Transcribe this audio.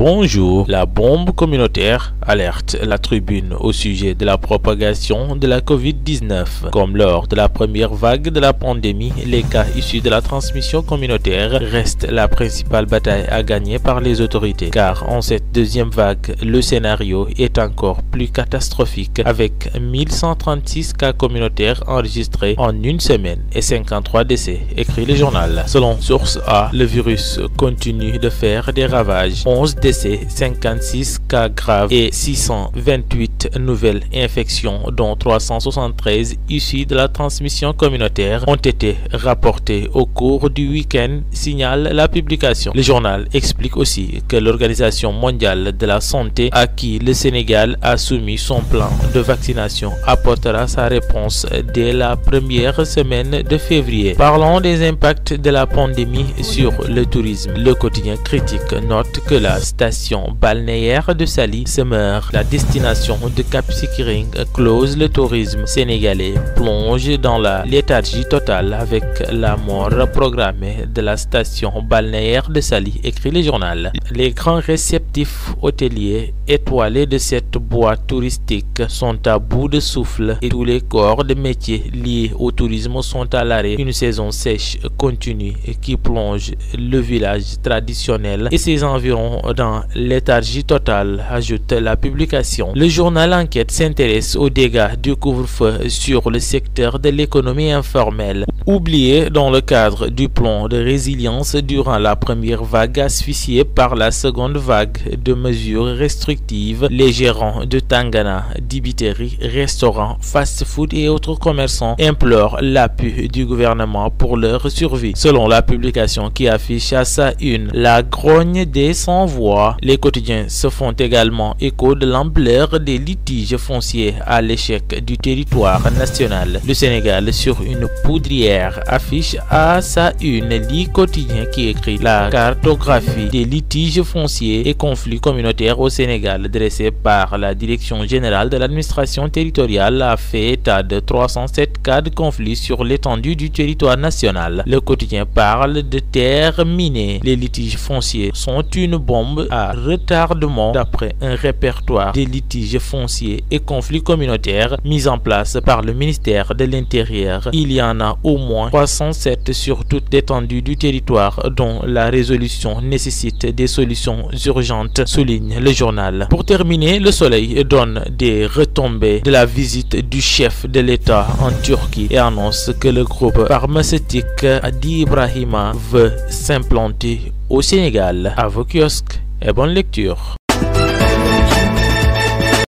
Bonjour, la bombe communautaire alerte la tribune au sujet de la propagation de la Covid-19. Comme lors de la première vague de la pandémie, les cas issus de la transmission communautaire restent la principale bataille à gagner par les autorités. Car en cette deuxième vague, le scénario est encore plus catastrophique avec 1136 cas communautaires enregistrés en une semaine et 53 décès, écrit le journal. Selon Source A, le virus continue de faire des ravages. 11 décès, 56 cas graves et 628 nouvelles infections, dont 373 issues de la transmission communautaire, ont été rapportées au cours du week-end, signale la publication. Le journal explique aussi que l'Organisation mondiale de la santé, à qui le Sénégal a soumis son plan de vaccination, apportera sa réponse dès la première semaine de février. Parlons des impacts de la pandémie sur le tourisme. Le quotidien Critique note que la station balnéaire de Saly se meurt. La destination de Cap Skirring close. Le tourisme sénégalais plonge dans la léthargie totale avec la mort programmée de la station balnéaire de Saly, écrit le journal. Les grands réceptifs hôteliers étoilés de cette boîte touristique sont à bout de souffle et tous les corps de métiers liés au tourisme sont à l'arrêt. Une saison sèche continue qui plonge le village traditionnel et ses environs dans léthargie totale, ajoute la publication. Le journal Enquête s'intéresse aux dégâts du couvre-feu sur le secteur de l'économie informelle. Oublié dans le cadre du plan de résilience durant la première vague, asphyxié par la seconde vague de mesures restrictives, les gérants de Tangana, dibiteries, restaurants, fast-food et autres commerçants implorent l'appui du gouvernement pour leur survie. Selon la publication qui affiche à sa une la grogne des sans-voix, les quotidiens se font également écho de l'ampleur des litiges fonciers à l'échec du territoire national. Le Sénégal sur une poudrière affiche à sa une le quotidien qui écrit la cartographie des litiges fonciers et conflits communautaires au Sénégal dressée par la Direction générale de l'administration territoriale a fait état de 307 cas de conflits sur l'étendue du territoire national. Le quotidien parle de terres minées. Les litiges fonciers sont une bombe à retardement d'après un répertoire des litiges fonciers et conflits communautaires mis en place par le ministère de l'Intérieur. Il y en a au moins 307 sur toute l'étendue du territoire dont la résolution nécessite des solutions urgentes, souligne le journal. Pour terminer, Le Soleil donne des retombées de la visite du chef de l'État en Turquie et annonce que le groupe pharmaceutique Adi Ibrahima veut s'implanter au Sénégal. À vos kiosques et bonne lecture.